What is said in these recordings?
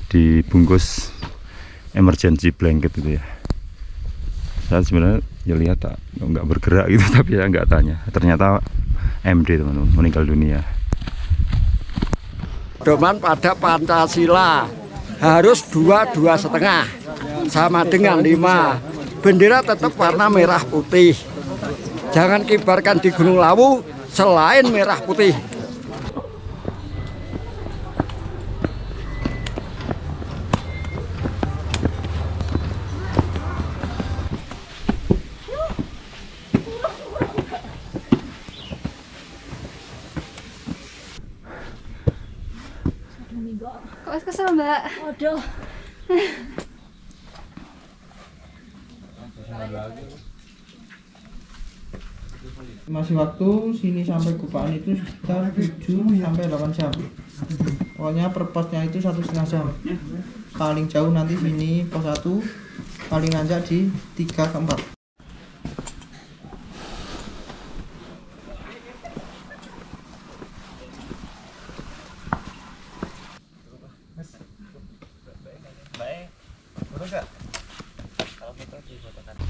dibungkus emergency blanket itu ya. Saya sebenarnya ya lihat nggak bergerak gitu, tapi ya nggak tanya. Ternyata MD teman-teman, meninggal dunia. Pedoman pada Pancasila harus 2,5 sama dengan 5. Bendera tetap warna merah putih. Jangan kibarkan di Gunung Lawu selain merah putih. Kok kesel Mbak? Waduh. Masih waktu sini sampai Kupaan itu sekitar 7 sampai 8 jam. Pokoknya per posnya itu 1,5 jam. Paling jauh nanti sini pos 1, paling nanjak di 3 ke 4.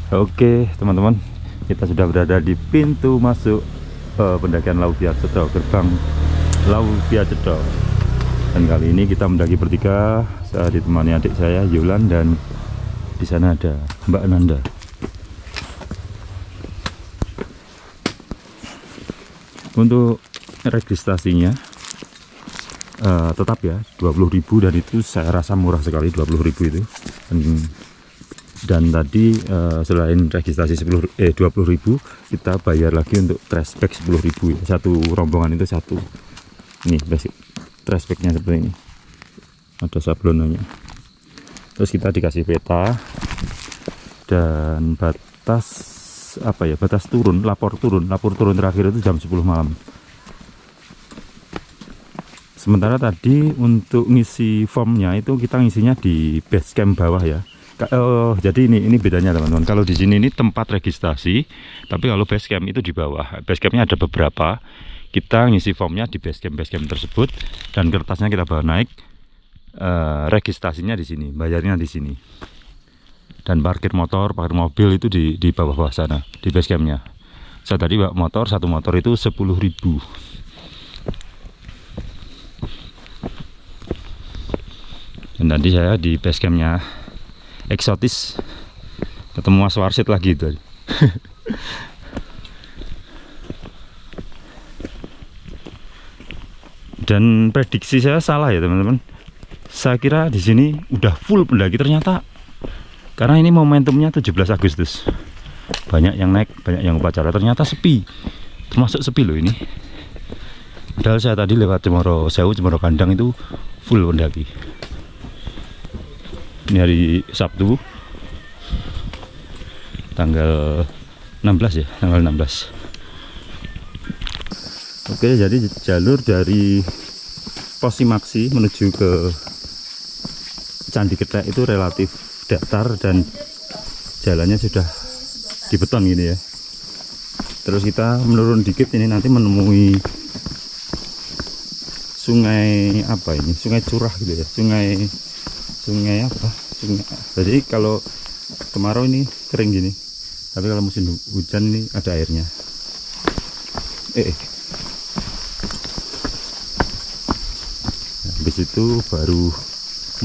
Oke teman-teman, kita sudah berada di pintu masuk pendakian Lawu Via Cedok, gerbang Lawu Via Cedok. Dan kali ini kita mendaki bertiga. Saya ditemani adik saya Yulan, dan di sana ada Mbak Nanda. Untuk registrasinya tetap ya 20.000, dan itu saya rasa murah sekali 20.000 itu. Dan tadi selain registrasi 20.000, kita bayar lagi untuk trash bag 10.000 ya. Satu rombongan itu satu. Ini basic trash bagnya seperti ini, ada sablonannya. Terus kita dikasih peta dan batas apa ya, batas turun, lapor turun terakhir itu jam 10 malam. Sementara tadi untuk ngisi formnya itu kita ngisinya di base camp bawah ya. Jadi ini bedanya teman-teman. Kalau di sini ini tempat registrasi, tapi kalau base camp itu di bawah. Base campnya ada beberapa. Kita ngisi formnya di base camp tersebut, dan kertasnya kita bawa naik. Registrasinya di sini, bayarnya di sini. Dan parkir motor, parkir mobil itu di bawah sana, di base campnya. Saya tadi bawa motor, satu motor itu 10.000. Dan nanti saya di base campnya eksotis, ketemu Mas Warsid lagi itu. Dan prediksi saya salah ya teman-teman. Saya kira di sini udah full pendaki, ternyata karena ini momentumnya 17 Agustus. Banyak yang naik, banyak yang upacara, ternyata sepi. Termasuk sepi loh ini. Padahal saya tadi lewat Cemoro Sewu, Cemoro Kandang itu full pendaki. Ini hari Sabtu tanggal 16 ya, tanggal 16. Oke, jadi jalur dari Pos Simaksi menuju ke Candi Ketek itu relatif datar dan jalannya sudah dibeton gini ya. Terus kita menurun dikit, ini nanti menemui sungai apa ini, sungai curah gitu ya, sungai apa, jadi kalau kemarau ini kering gini, tapi kalau musim hujan ini ada airnya. Habis itu baru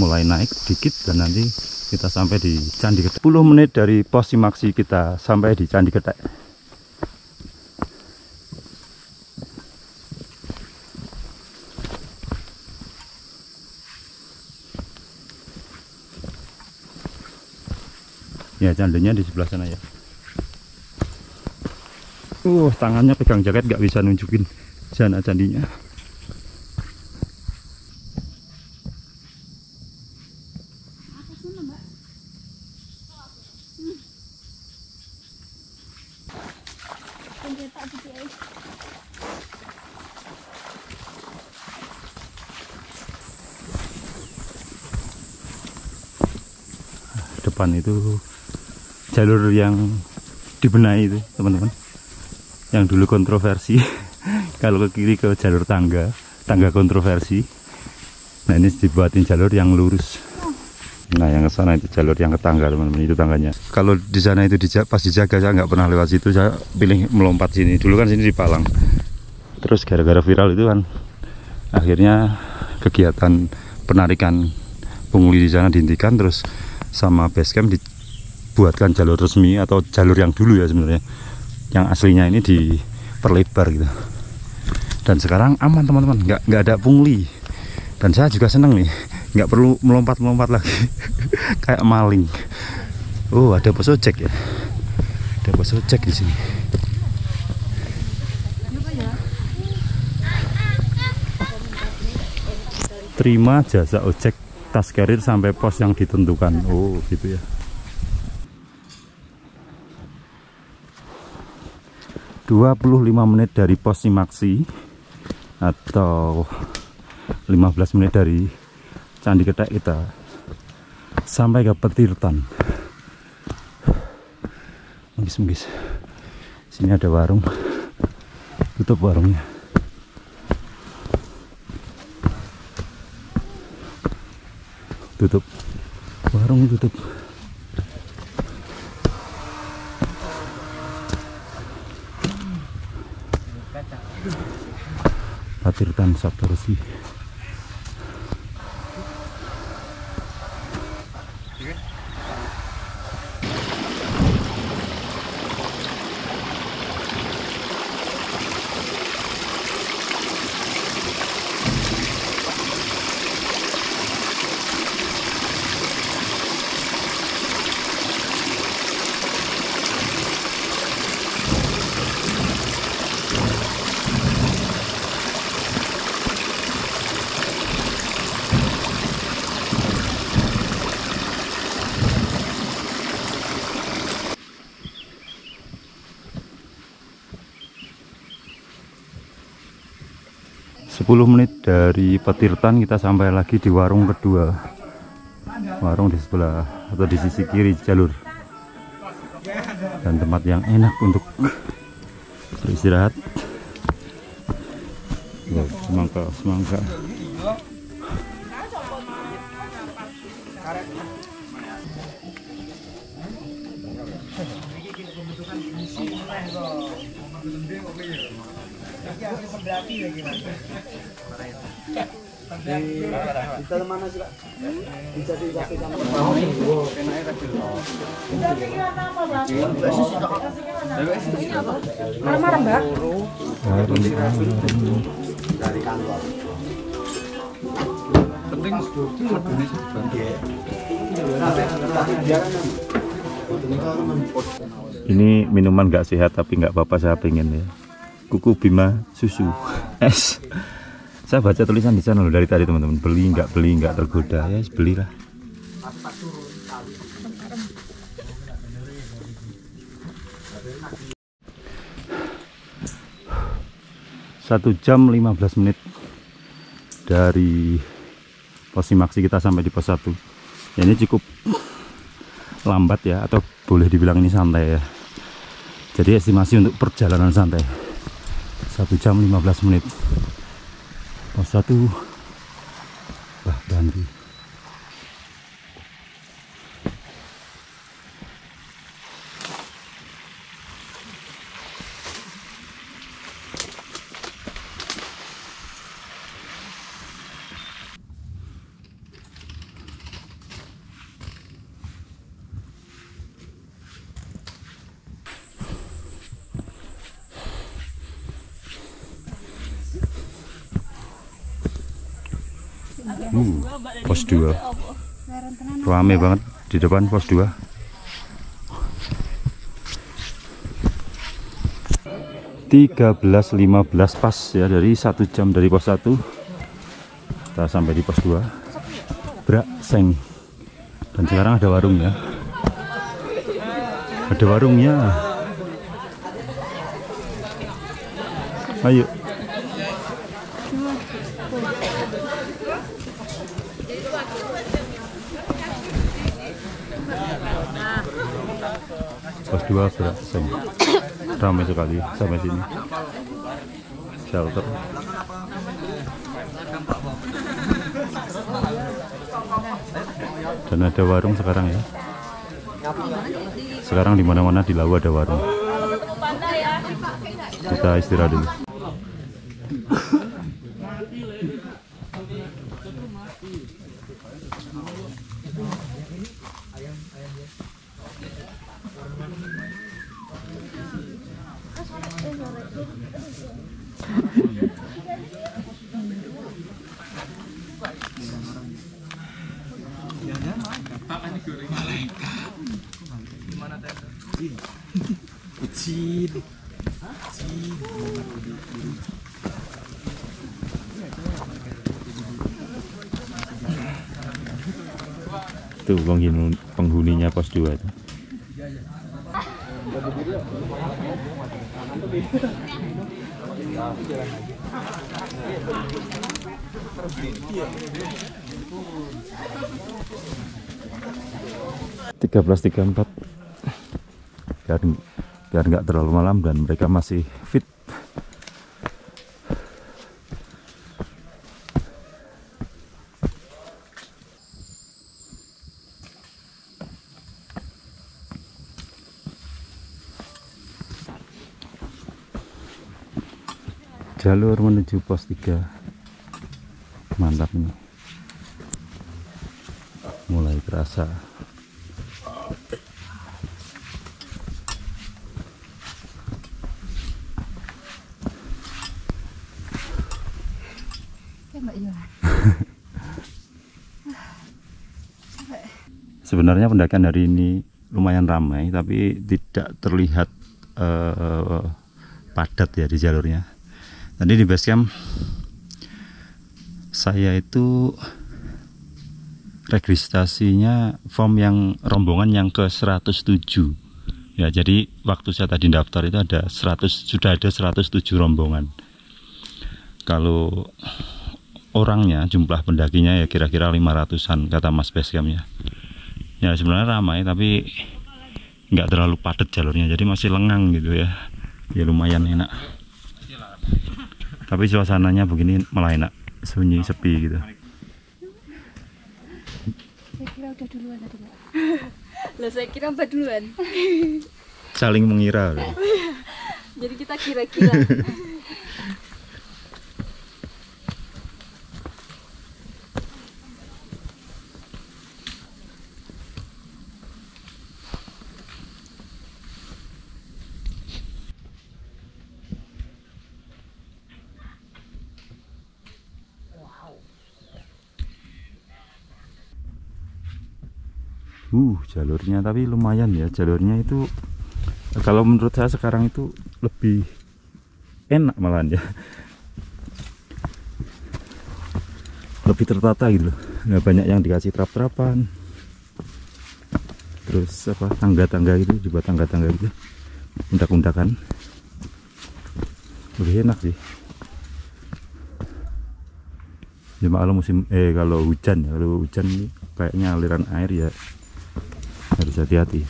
mulai naik dikit, dan nanti kita sampai di Candi Ketek. 10 menit dari Pos Simaksi kita sampai di Candi Ketek. Ya, candinya di sebelah sana ya. Tangannya pegang jaket, nggak bisa nunjukin sana candinya. Depan itu jalur yang dibenahi itu teman-teman, yang dulu kontroversi. Kalau ke kiri ke jalur tangga kontroversi. Nah ini dibuatin jalur yang lurus. Nah yang ke sana itu jalur yang ke tangga teman-teman, itu tangganya. Kalau di sana itu pas dijaga, saya nggak pernah lewat situ, saya pilih melompat sini. Dulu kan sini di Palang. Terus gara-gara viral itu kan, akhirnya kegiatan penarikan pungli di sana dihentikan, terus sama basecamp dibuatkan jalur resmi atau jalur yang dulu ya sebenarnya. Yang aslinya ini diperlebar gitu. Dan sekarang aman teman-teman, nggak ada pungli. Dan saya juga seneng nih, nggak perlu melompat-melompat lagi kayak maling. Oh ada pos ojek ya, ada pos ojek di sini. Terima jasa ojek tas carrier sampai pos yang ditentukan. Oh gitu ya. ...25 menit dari pos Simaksi atau 15 menit dari Candi Ketek kita sampai ke Petirtan. Menggis-menggis. Sini ada warung. Tutup warungnya. Tutup. Warung tutup. Petirtan Saptarsi. Sepuluh menit dari Petirtan kita sampai lagi di warung kedua. Warung di sebelah atau di sisi kiri jalur. Dan tempat yang enak untuk beristirahat. Semangka, semangka. Marah-marah mbak. Dari kantor. Penting ini minuman nggak sehat tapi nggak apa-apa, saya pengen ya. Kuku Bima susu es. Saya baca tulisan di sana loh dari tadi teman-teman, beli nggak tergoda ya, belilah. Satu jam 15 menit dari pos Simaksi kita sampai di pos 1. Ya, ini cukup lambat ya, atau boleh dibilang ini santai ya. Jadi estimasi untuk perjalanan santai 1 jam 15 menit. Pos 1 Bah Bandri. Pos 2 rame banget di depan pos 2. (13.15) pas ya, dari 1 jam dari pos 1 kita sampai di pos 2 Brakseng. Dan sekarang ada warungnya, ayo. Pos 2 Brakseng ramai sekali sampai sini. Shelter. Dan ada warung sekarang ya. Sekarang di mana-mana di Lawu ada warung. Kita istirahat dulu. Tuh penghuninya pos 2 tuh. (13.34) biar nggak terlalu malam dan mereka masih fit. Jalur menuju pos 3 mantap nih, mulai terasa. Sebenarnya pendakian hari ini lumayan ramai, tapi tidak terlihat padat ya di jalurnya. Tadi di base camp saya itu registrasinya form yang rombongan yang ke 107 ya, jadi waktu saya tadi daftar itu sudah ada 107 rombongan. Kalau orangnya, jumlah pendakinya ya kira-kira 500-an kata Mas base campnya. Ya sebenarnya ramai tapi nggak terlalu padat jalurnya, jadi masih lengang gitu ya. Ya lumayan enak. Tapi suasananya begini malah enak, sunyi, sepi gitu. Saya kira udah duluan tadi, Pak. Lah saya kira Mbak duluan. Saling mengira loh. Jadi kita kira-kira. Jalurnya tapi lumayan ya, jalurnya itu kalau menurut saya sekarang itu lebih enak malahan ya, lebih tertata gitu loh. Nggak banyak yang dikasih trap-trapan, terus apa tangga-tangga gitu, dibuat tangga-tangga gitu, undak-undakan, lebih enak sih. Cuma kalau kalau hujan ya, kalau hujan ini kayaknya aliran air ya harus hati-hati.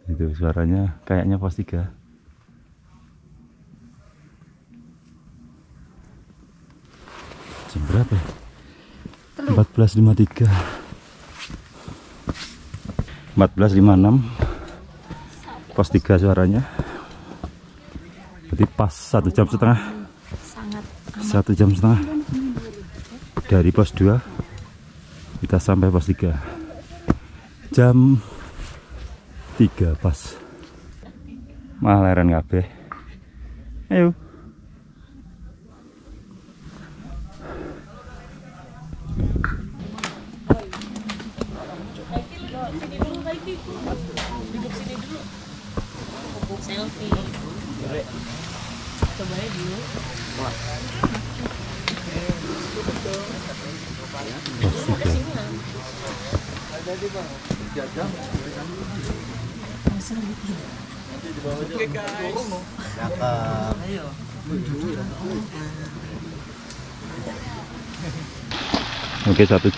Itu suaranya kayaknya pos 3. Jam berapa ya? 14.53, 14.56 pos 3 suaranya. Berarti pas 1,5 jam. Sangat 1,5 jam dari pos 2 kita sampai pos 3 jam 3 pas. Malah leren kabeh. Ayo. selfie. Coba ya dulu. Oke, satu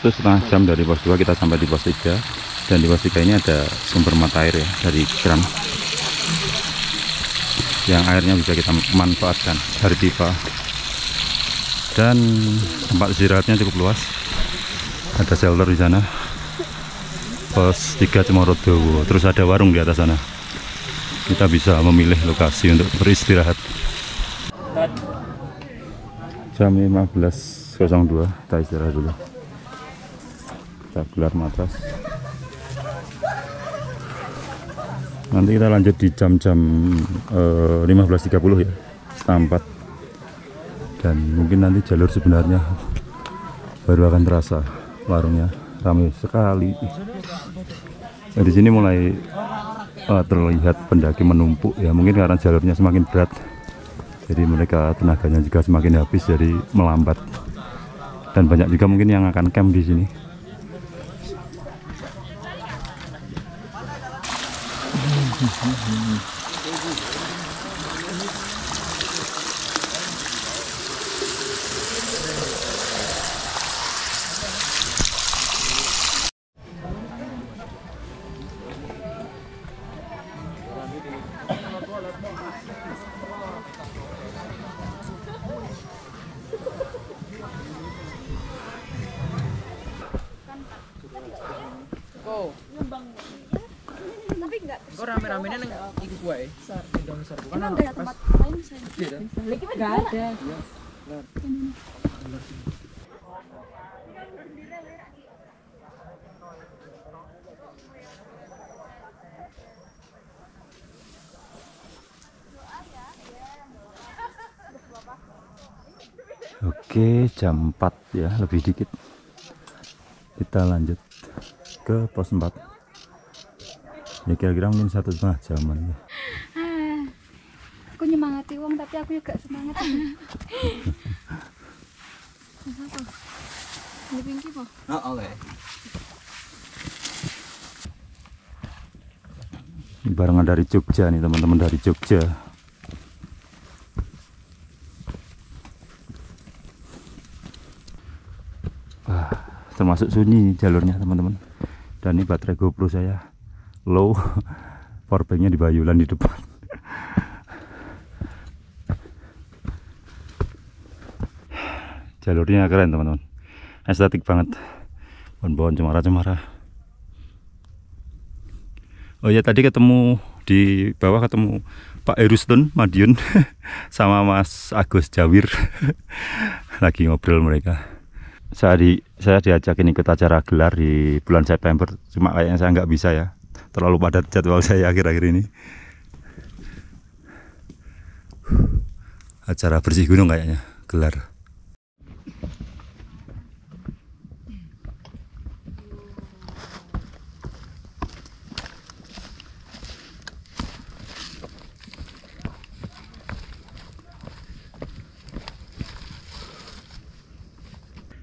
setengah jam dari pos 2 kita sampai di pos 3, dan di pos 3 ini ada sumber mata air ya dari keran yang airnya bisa kita manfaatkan dari pipa, dan tempat istirahatnya cukup luas, ada shelter di sana. Pos 3 Cemorodowo, terus ada warung di atas sana, kita bisa memilih lokasi untuk beristirahat. Jam 15.02 kita istirahat dulu, kita gelar matras. Nanti kita lanjut di jam-jam 15.30 ya, setengah 4, dan mungkin nanti jalur sebenarnya baru akan terasa. Warungnya ramai sekali. Di sini mulai terlihat pendaki menumpuk ya, mungkin karena jalurnya semakin berat, jadi mereka tenaganya juga semakin habis, jadi melambat. Dan banyak juga mungkin yang akan camp di sini. Kok rame-ramenya neng ikut gue Emang nggak ada tempat lain saya? Nggak ada. Oke, jam 4 ya, lebih dikit. Kita lanjut ke pos 4. Ya kira-kira mungkin 1,5 jaman ya. Aku nyemangati uang tapi aku juga semangat. Lebih tinggi po. oke. Barengan dari Jogja nih teman-teman, dari Jogja. Wah, termasuk sunyi jalurnya teman-teman. Dan ini baterai GoPro saya low, powerbanknya di Bayulan di depan. Jalurnya keren teman-teman, estetik banget, pohon-pohon cemara-cemara. Oh ya, tadi ketemu di bawah, ketemu Pak Erustun Madiun sama Mas Agus Jawir. Lagi ngobrol mereka. Saya diajakin ikut acara gelar di bulan September, cuma kayaknya saya nggak bisa ya, terlalu padat jadwal saya akhir-akhir ini. Acara bersih gunung kayaknya, gelar.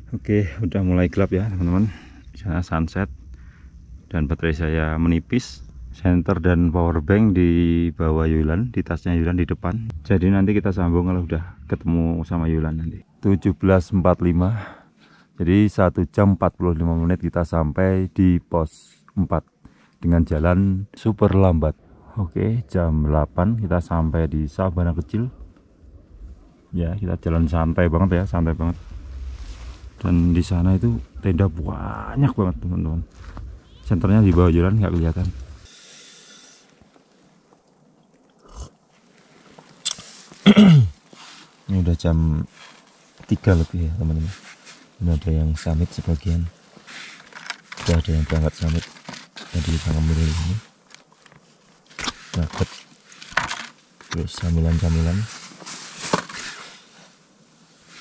Oke, udah mulai gelap ya teman-teman. Sana sunset dan baterai saya menipis. Senter dan power bank di bawah Yulan, di tasnya Yulan di depan. Jadi nanti kita sambung kalau udah ketemu sama Yulan nanti. 17.45. Jadi 1 jam 45 menit kita sampai di pos 4 dengan jalan super lambat. Oke, jam 8 kita sampai di Sabana Kecil. Ya, kita jalan santai banget ya, santai banget. Dan di sana itu tenda banyak banget teman-teman. Senternya di bawah jalan nggak kelihatan. Ini udah jam 3 lebih ya teman-teman. Ini ada yang summit sebagian. Sudah ada yang berangkat summit. Jadi kita ngambil ini. Nugget. Terus camilan-camilan.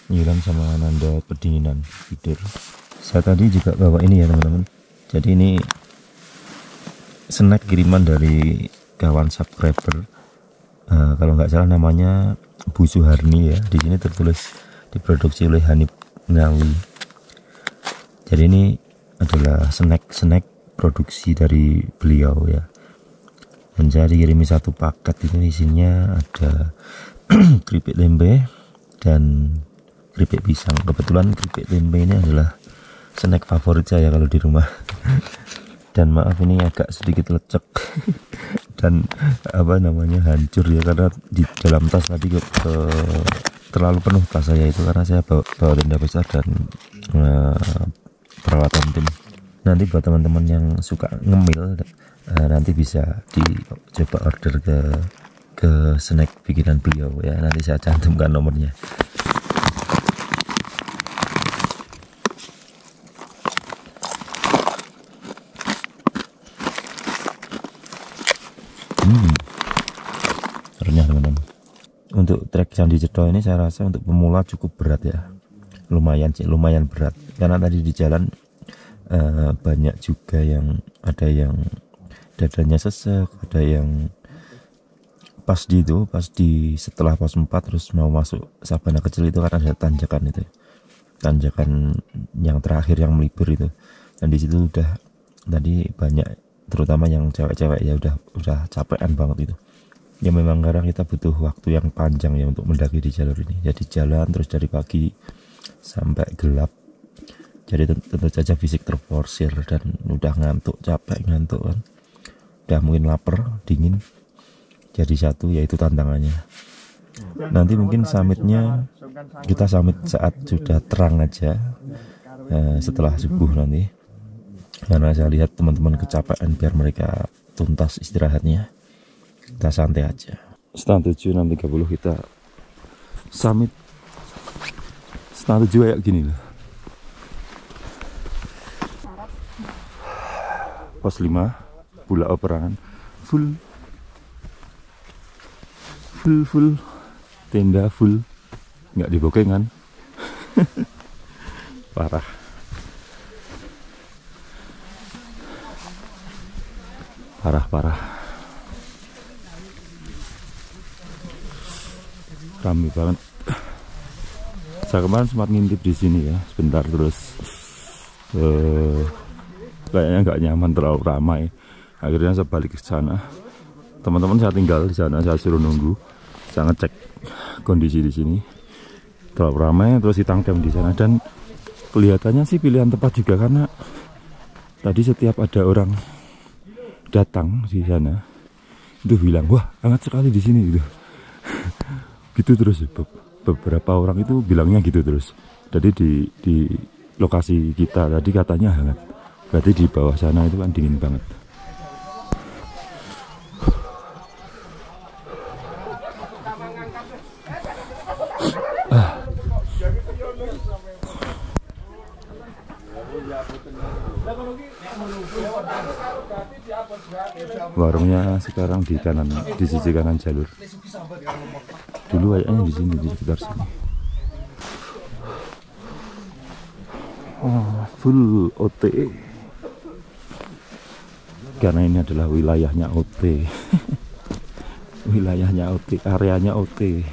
Yulan sama Nanda pendinginan tidur. Saya tadi juga bawa ini ya teman-teman. Jadi ini snack kiriman dari kawan subscriber. Kalau nggak salah namanya Bu Suharni ya. Di sini tertulis diproduksi oleh Hanif Ngawi. Jadi ini adalah snack produksi dari beliau ya. Dan saya dikirimi satu paket, itu isinya ada keripik tempe dan keripik pisang. Kebetulan keripik tempe ini adalah snack favorit saya kalau di rumah. Dan maaf ini agak sedikit lecek dan hancur ya, karena di dalam tas tadi terlalu penuh tas saya itu, karena saya bawa tenda besar dan peralatan tim. Nanti buat teman-teman yang suka ngemil, nanti bisa dicoba order ke snack bikinan beliau ya, nanti saya cantumkan nomornya. Renyah teman-teman. Untuk trek Candi Cetro ini saya rasa untuk pemula cukup berat ya, lumayan berat, karena tadi di jalan banyak juga yang ada yang dadanya sesek, ada yang pas setelah pos 4 terus mau masuk Sabana Kecil itu, karena ada tanjakan yang terakhir yang melipir itu, dan di situ udah tadi banyak, terutama yang cewek-cewek ya udah capean banget itu. Ya memang karena kita butuh waktu yang panjang ya untuk mendaki di jalur ini. Jadi jalan terus dari pagi sampai gelap. Jadi tentu saja fisik terforsir dan udah capek ngantuk kan. Udah mungkin lapar, dingin. Jadi satu yaitu tantangannya. Nanti mungkin summitnya kita summit saat sudah terang aja, setelah subuh nanti. Karena saya lihat teman-teman kecapean, biar mereka tuntas istirahatnya. Kita santai aja. Setengah 7, 6.30 kita summit. Setengah 7 kayak gini loh. Pos 5 Bulak Perangan full, tenda full, nggak dibokengan. Parah. Ramai banget. Saya kemarin sempat ngintip di sini ya sebentar, terus kayaknya nggak nyaman, terlalu ramai. Akhirnya saya balik ke sana. Teman-teman saya tinggal di sana, saya suruh nunggu. Saya ngecek kondisi di sini. Terlalu ramai, terus ditangkap di sana, dan kelihatannya sih pilihan tepat juga, karena tadi setiap ada orang datang di sana itu bilang, wah hangat sekali di sini gitu. Gitu terus, beberapa orang itu bilangnya gitu terus. Jadi di lokasi kita tadi katanya hangat, berarti di bawah sana itu kan dingin banget. Warungnya sekarang di sisi kanan jalur. Dulu kayaknya di sini, di sekitar sini. Full OT. Karena ini adalah wilayahnya OT. Wilayahnya OT, areanya OT.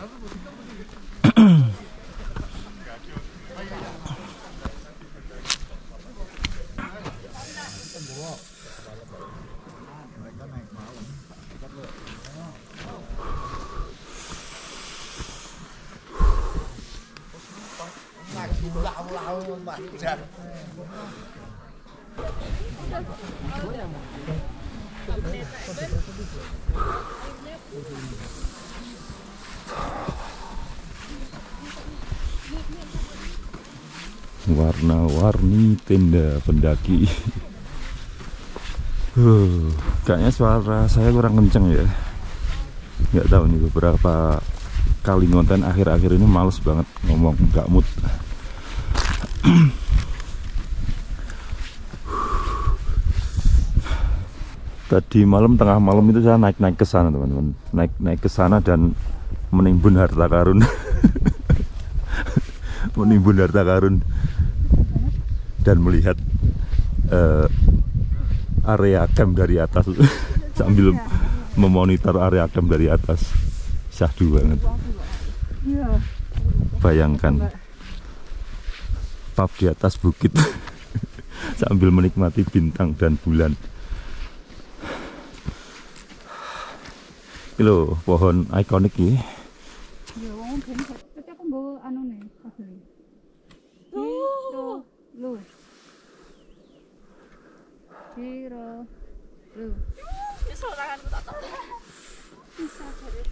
Warna-warni tenda pendaki. Kayaknya suara saya kurang kenceng ya. Nggak tahu nih, beberapa kali ngonten akhir-akhir ini males banget ngomong, nggak mood. Tadi malam, tengah malam itu saya naik ke sana teman-teman, naik ke sana dan menimbun harta karun. Menimbun harta karun dan melihat area camp dari atas. Sambil memonitor area camp dari atas. Syahdu banget. Bayangkan pub di atas bukit sambil menikmati bintang dan bulan. Iki lho, pohon ikonik iki. Ya wong ben tapi aku nggo anune kabel. Ciro lu. Ciro lu. Iso tanganku tak tolong. Bisa jare.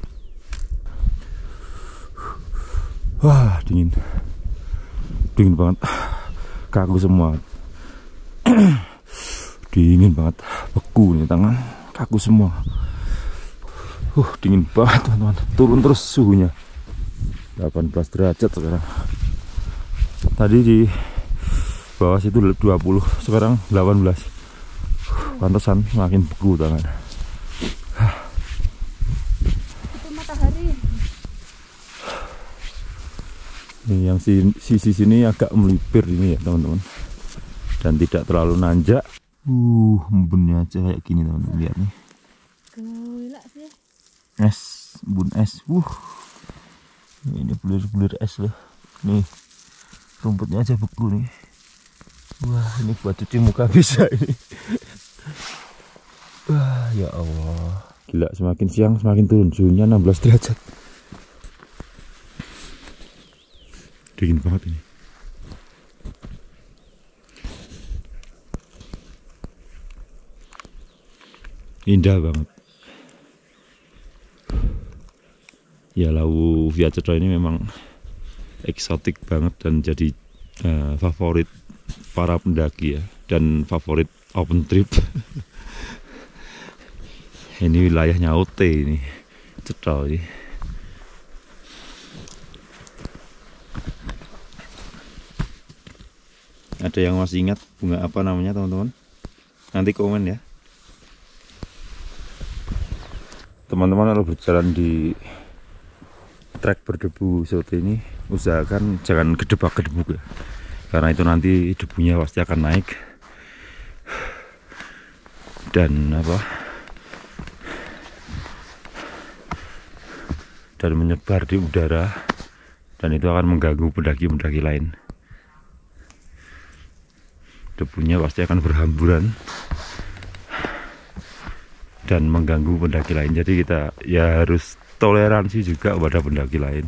Wah, dingin. Dingin banget. Kaku semua. Dingin banget. Beku nih tangan. Kaku semua. Dingin banget teman-teman. Turun terus suhunya. 18 derajat sekarang. Tadi di bawah situ 20, sekarang 18. Pantesan makin beku tangan. Itu matahari. Ini yang sisi sini agak melipir ini ya teman-teman, dan tidak terlalu nanjak. Embunnya aja kayak gini teman-teman, lihat nih. Gila sih. Es, embun es. Ini bulir-bulir es loh. Nih, rumputnya aja beku nih. Wah, ini buat cuci muka bisa ini. Wah, ya Allah. Gila, semakin siang semakin turun suhunya 16 derajat. Dingin banget ini. Indah banget. Ya, Lawu Viachedra ini memang eksotik banget dan jadi favorit para pendaki ya, dan favorit open trip. Ini wilayahnya OT ini, Cetral ini. Ada yang masih ingat bunga apa namanya teman-teman? Nanti komen ya. Teman-teman kalau berjalan di trek berdebu seperti ini, usahakan jangan gedebak-gedebuk ya, karena itu nanti debunya pasti akan naik dan dan menyebar di udara, dan itu akan mengganggu pendaki-pendaki lain. Debunya pasti akan berhamburan dan mengganggu pendaki lain. Jadi kita ya harus toleransi juga kepada pendaki lain.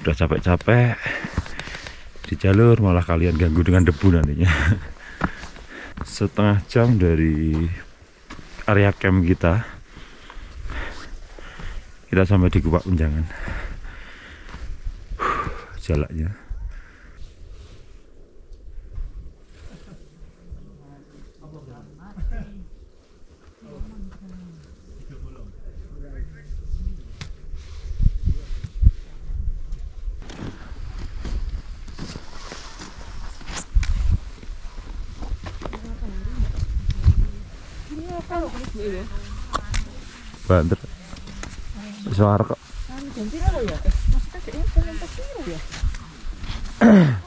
Udah capek-capek di jalur malah kalian ganggu dengan debu nantinya. Setengah jam dari area camp kita sampai di Gupak Unjangan. Jalannya banter suara kok.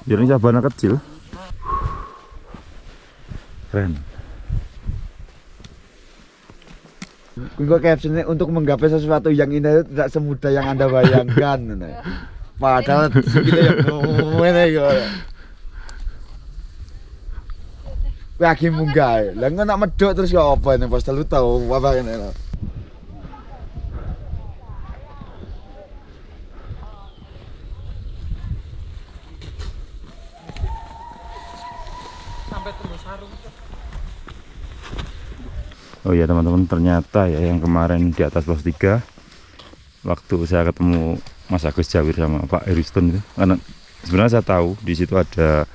Jadi cabana kecil. Keren. Gue captionnya untuk menggapai sesuatu yang indah itu tidak semudah yang Anda bayangkan. Padahal kita yang ngomongnya gitu. Lagi munggah. Lah engko nak medhok terus ya apa ini pas lu tahu apa ini. Oh ya teman-teman, ternyata ya yang kemarin di atas pos 3 waktu saya ketemu Mas Agus Jawir sama Pak Eriston itu, karena sebenarnya saya tahu di situ ada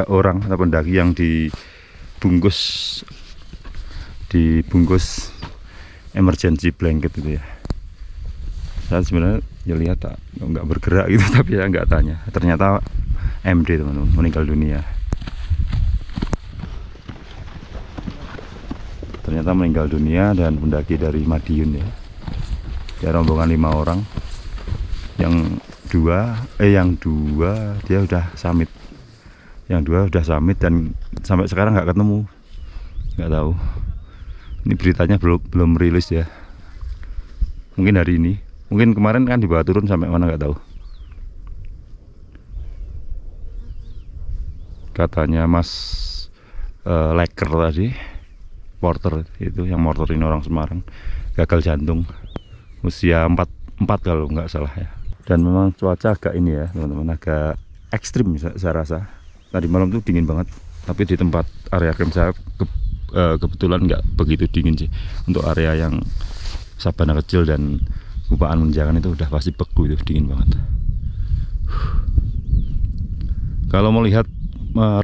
orang atau pendaki yang dibungkus emergency blanket itu ya. Saya sebenarnya ya lihat nggak bergerak gitu, tapi saya nggak tanya. Ternyata MD teman-teman, meninggal dunia. Ternyata meninggal dunia, dan pendaki dari Madiun ya. Ya rombongan 5 orang. Yang dua dia udah summit. Yang 2 udah summit dan sampai sekarang nggak ketemu. Nggak tahu. Ini beritanya belum rilis ya. Mungkin hari ini. Mungkin kemarin kan dibawa turun sampai mana nggak tahu. Katanya Mas Leker tadi porter itu yang motorin orang Semarang, gagal jantung usia 4 kalau nggak salah ya. Dan memang cuaca agak ini ya teman-teman, agak ekstrim saya rasa. Tadi malam tuh dingin banget, tapi di tempat area camp saya kebetulan nggak begitu dingin sih. Untuk area yang Sabana Kecil dan Gupaan Menjangan itu udah pasti beku, itu dingin banget. Kalau melihat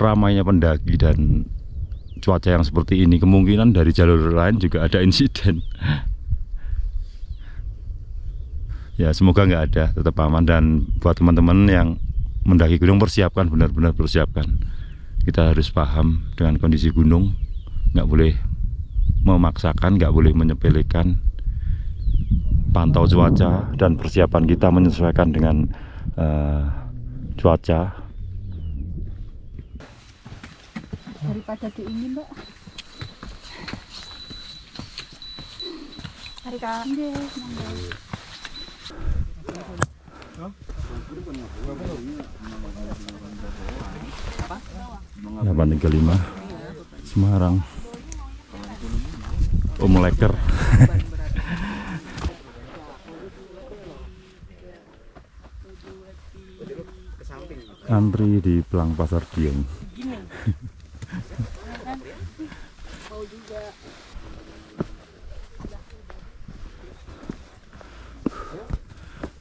ramainya pendaki dan cuaca yang seperti ini, kemungkinan dari jalur lain juga ada insiden. Ya semoga nggak ada, tetap aman. Dan buat teman-teman yang mendaki gunung, persiapkan, benar-benar persiapkan. Kita harus paham dengan kondisi gunung, nggak boleh memaksakan, nggak boleh menyepelekan. Pantau cuaca dan persiapan kita menyesuaikan dengan cuaca. Daripada di ini, Mbak. Mari Kak. Ya, 835 Semarang. Leker. Antri di Pelang Pasar Dieng.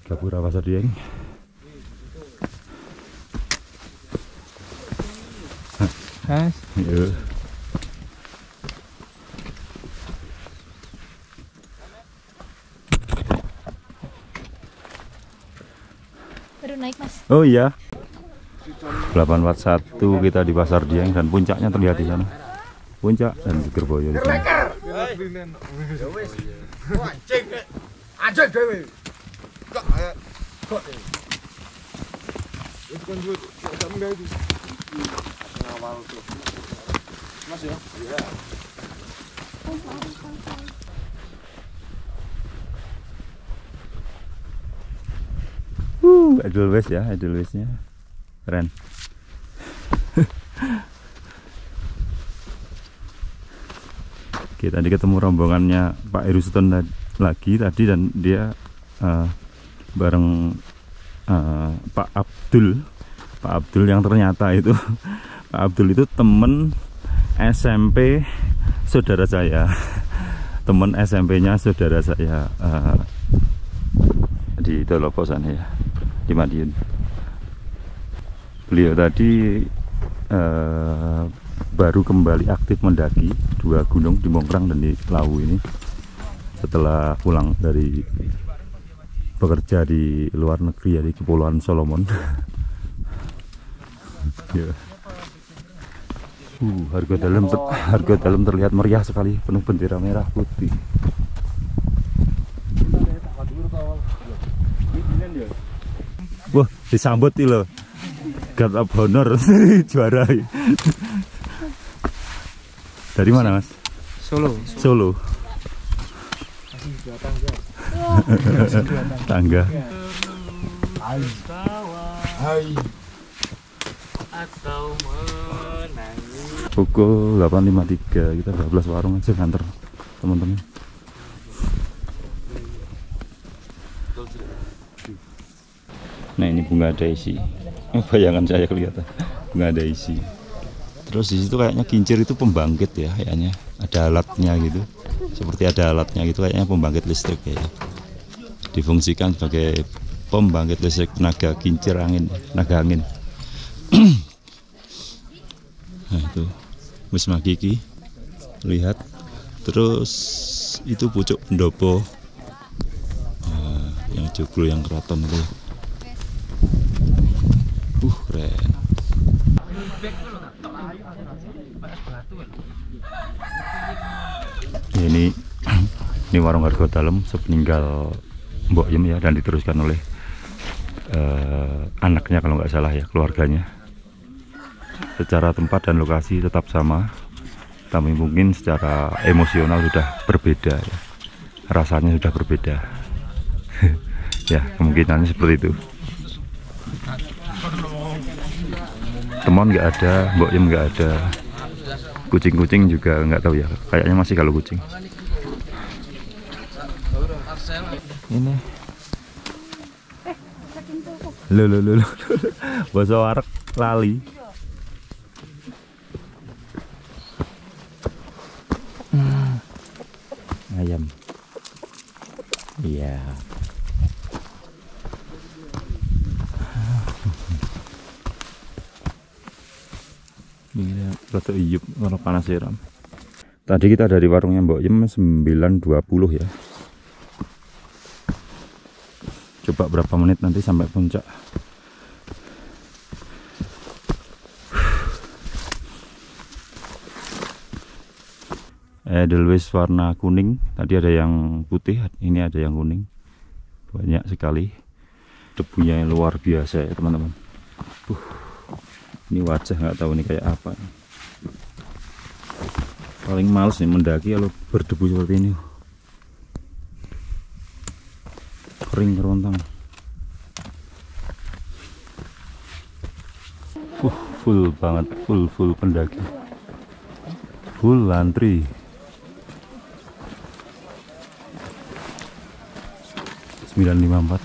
Gapura Pasar Dieng. Mas, Yuk. Baru naik, Mas. Oh iya. 841 kita di Pasar Dieng dan puncaknya terlihat di sana. Puncak dan Gegerboyo di sana. Edelweiss ya, Edelweissnya keren. Oke, tadi ketemu rombongannya Pak Eruston lagi tadi, dan dia bareng Pak Abdul yang ternyata itu Pak Abdul itu temen SMP saudara saya, temen SMP-nya saudara saya di Dolopo sana ya, di Madiun. Beliau tadi baru kembali aktif mendaki 2 gunung, di Mongkrang dan di Lawu ini, setelah pulang dari bekerja di luar negeri ya, di Kepulauan Solomon. Ya. Harga dalam terlihat meriah sekali, penuh bendera merah putih. Wah, disambut nih loh, guard of honor. Juara. Dari mana, Mas? Solo. Tangga. Pukul 8.53 kita 12 warung aja nganter teman-teman. Nah, ini bunga daisy. Bayangan saya kelihatan bunga daisy. Terus di situ kayaknya kincir itu pembangkit ya, kayaknya ada alatnya gitu. Seperti ada alatnya gitu, kayaknya pembangkit listrik ya. Difungsikan sebagai pembangkit listrik tenaga kincir angin, tenaga angin. Nah, itu Wisma Kiki, lihat. Terus itu pucuk pendopo, yang joglo, yang keraton itu. Keren. Ini warung Harga Dalem sepeninggal Mbok Yem ya, dan diteruskan oleh anaknya kalau nggak salah ya, keluarganya. Secara tempat dan lokasi tetap sama, tapi mungkin secara emosional sudah berbeda ya. Rasanya sudah berbeda. Ya, kemungkinannya seperti itu. Temon nggak ada, Mbok Yem nggak ada. Kucing-kucing juga nggak tahu ya, kayaknya masih kalau kucing. Ini lo bahasa warak lali. Ayam. Iya. Ini rada iyup kalau panas siram. Tadi kita dari warungnya Mbok Yem 9.20 ya. Coba berapa menit nanti sampai puncak. Edelweiss warna kuning. Tadi ada yang putih, ini ada yang kuning. Banyak sekali. Debunya yang luar biasa ya teman-teman. Ini wajah nggak tahu nih kayak apa. Paling males nih mendaki kalau berdebu seperti ini. Kering kerontang. Full banget, full pendaki. Full antri. (954).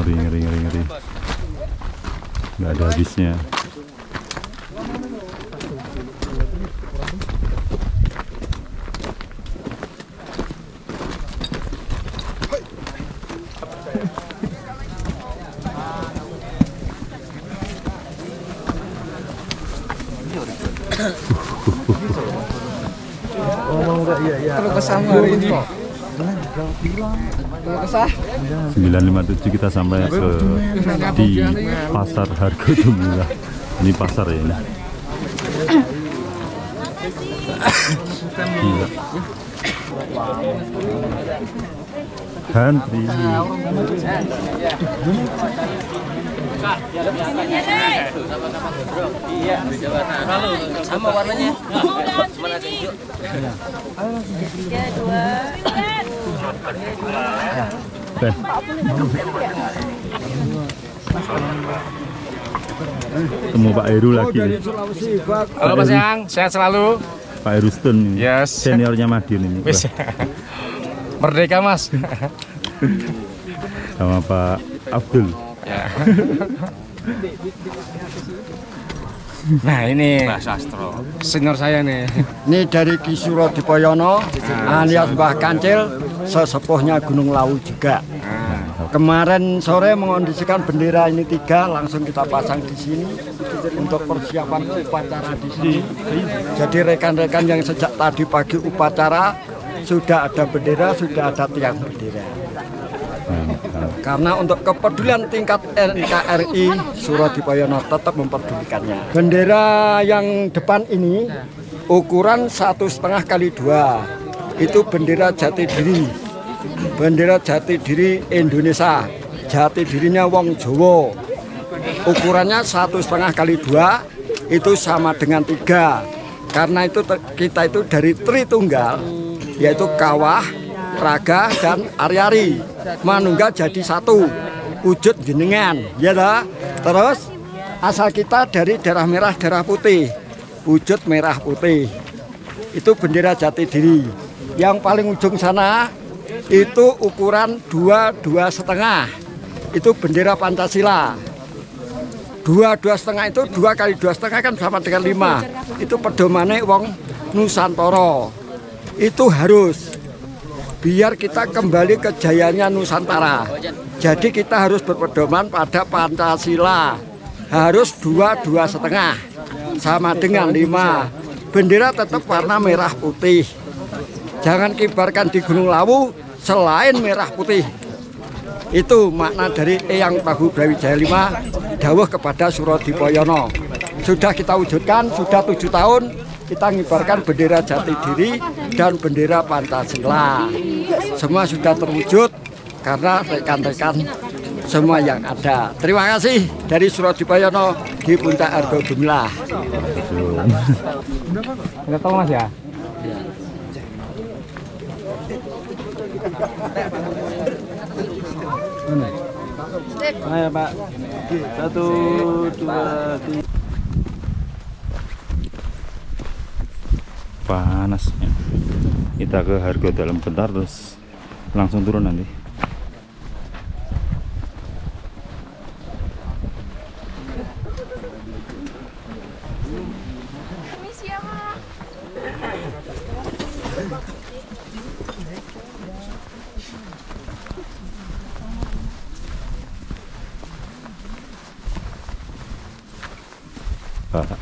Ngeri. Nggak ada habisnya. Kalau kesah hari ini 957 kita sampai di pasar Harga Tumula. Ini pasar ya ini. Gila. Antri. Sama warnanya. Ketemu Pak Heru lagi. Halo Mas Yang, sehat selalu. Pak Heru Stun, Yes. seniornya Madiun ini. Wis. Merdeka Mas. Sama Pak Abdul. Ya. Nah ini Mbah Sastro, senior saya nih. Ini dari Ki Suro Dipoyono alias Mbah Kancil, sesepuhnya Gunung Lawu juga. Kemarin sore mengondisikan bendera ini 3, langsung kita pasang di sini untuk persiapan upacara di sini. Jadi rekan-rekan yang sejak tadi pagi upacara sudah ada bendera, sudah ada tiang bendera. Karena untuk kepedulian tingkat NKRI, Suro Dipoyono tetap memperdulikannya. Bendera yang depan ini ukuran 1,5 kali 2. Itu bendera jati diri. Bendera jati diri Indonesia. Jati dirinya wong Jawa. Ukurannya 1,5 kali 2, itu sama dengan 3. Karena itu kita itu dari Tritunggal, yaitu Kawah, Raga, dan Ari-ari. Manunggal jadi 1, wujud jenengan, ya dah. Terus asal kita dari darah merah, darah putih, wujud merah putih. Itu bendera jati diri. Yang paling ujung sana itu ukuran 2,5. Itu bendera Pancasila. 2,5 itu 2 kali 2,5 kan sama dengan 5. Itu pedomane wong Nusantara. Itu harus biar kita kembali ke jayanya Nusantara. Jadi kita harus berpedoman pada Pancasila. Harus 2,5 sama dengan 5. Bendera tetap warna merah putih. Jangan kibarkan di Gunung Lawu selain merah putih. Itu makna dari Eyang Prabu Brawijaya V dawuh kepada Suro Dipoyono. Sudah kita wujudkan, sudah 7 tahun kita ngibarkan bendera jati diri dan bendera Pancasila. Semua sudah terwujud karena rekan-rekan semua yang ada. Terima kasih dari Suro Dipoyono di Puncak Argo Gemilah. Nggak tahu Mas ya? Ayo Pak. 1, 2, 3. Panasnya. Kita ke Hargo dalam bentar terus langsung turun nanti. Pak.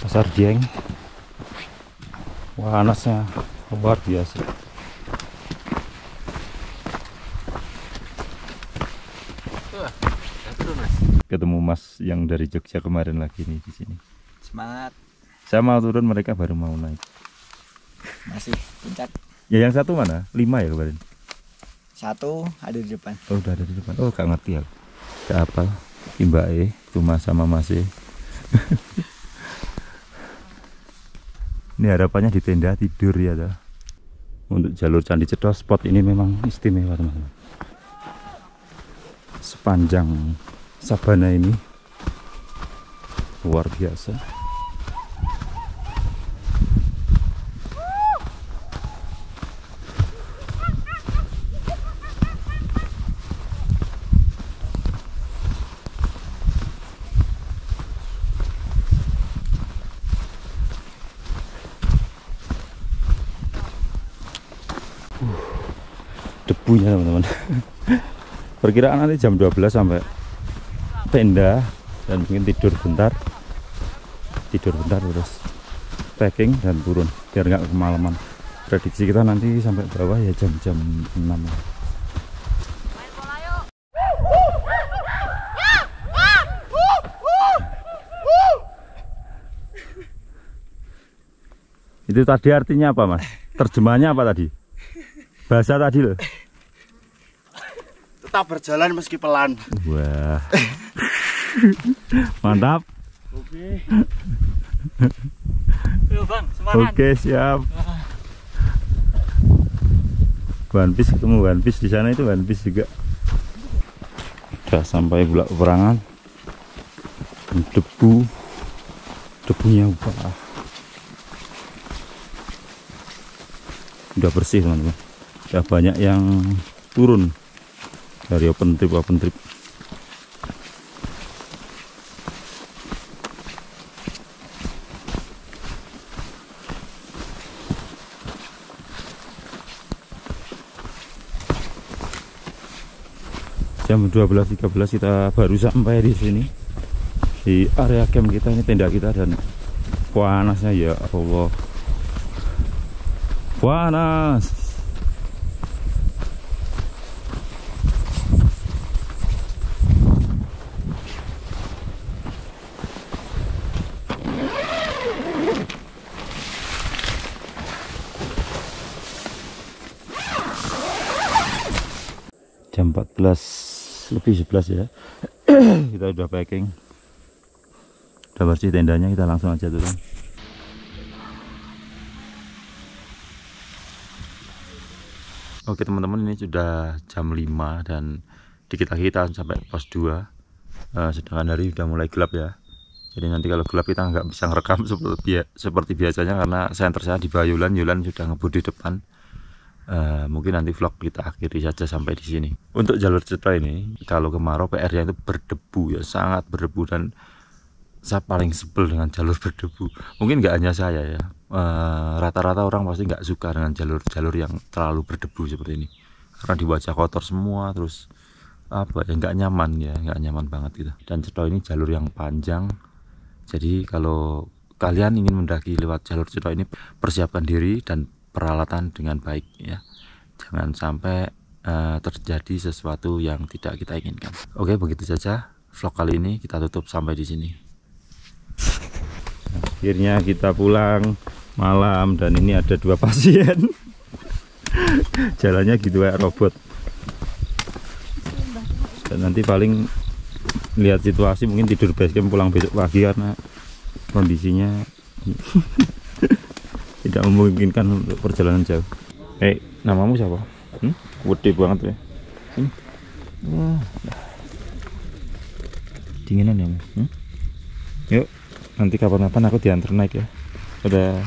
Pasar Dieng, panasnya luar biasa. Ketemu Mas yang dari Jogja kemarin lagi nih di sini. Semangat. Saya mau turun, mereka baru mau naik. Masih puncak. Ya yang satu mana? 5 ya kemarin. 1 ada di depan. Oh udah ada di depan. Oh gak ngerti ya. Gak apa. Mbak cuma sama Mas Ini harapannya di tenda tidur ya dah. Untuk jalur Candi Cetro, spot ini memang istimewa teman-teman. Sepanjang sabana ini luar biasa. Debunya teman-teman. Perkiraan nanti jam 12 sampai tenda dan mungkin tidur bentar terus packing dan turun biar nggak kemalaman. Prediksi kita nanti sampai bawah ya jam-jam 6. Itu tadi artinya apa Mas? Terjemahannya apa tadi? Bahasa tadi loh. Tetap berjalan meski pelan. Wah. Mantap. Oke. Yuk Bang, semangat. Oke, siap. One Piece, ketemu One Piece di sana, itu One Piece juga. Udah sampai Bulak Peperangan. Debunya wah. Udah bersih teman-teman. Udah banyak yang turun dari open trip. Jam 12.13 kita baru sampai di sini di area camp kita, ini tenda kita, dan panasnya ya Allah, panas. Jam 14:11 ya. Kita udah packing, udah bersih tendanya, kita langsung aja turun. Oke teman-teman, ini sudah jam 5 dan dikit lagi kita sampai pos 2. Sedangkan hari udah mulai gelap ya. Jadi nanti kalau gelap kita nggak bisa ngerekam seperti biasanya, karena senter saya di bawah Yulan sudah ngebut di depan. Mungkin nanti vlog kita akhiri saja sampai di sini. Untuk jalur Cetro ini kalau kemarau PR-nya itu berdebu ya, sangat berdebu, dan saya paling sebel dengan jalur berdebu. Mungkin nggak hanya saya ya, rata-rata orang pasti nggak suka dengan jalur-jalur yang terlalu berdebu seperti ini, karena di wajah kotor semua, terus apa ya, nggak nyaman ya, nggak nyaman banget gitu. Dan Ceto ini jalur yang panjang, jadi kalau kalian ingin mendaki lewat jalur Ceto ini, persiapkan diri dan peralatan dengan baik ya, jangan sampai terjadi sesuatu yang tidak kita inginkan. Oke, begitu saja vlog kali ini, kita tutup sampai di sini. Akhirnya kita pulang malam, dan ini ada 2 pasien. Jalannya gitu kayak robot. Dan nanti paling lihat situasi mungkin tidur base camp, pulang besok pagi karena kondisinya tidak memungkinkan untuk perjalanan jauh. Namamu siapa? Gede banget ya. Sini. Wah. Dinginan ya, Yuk, nanti kapan-kapan aku diantar naik ya. Udah.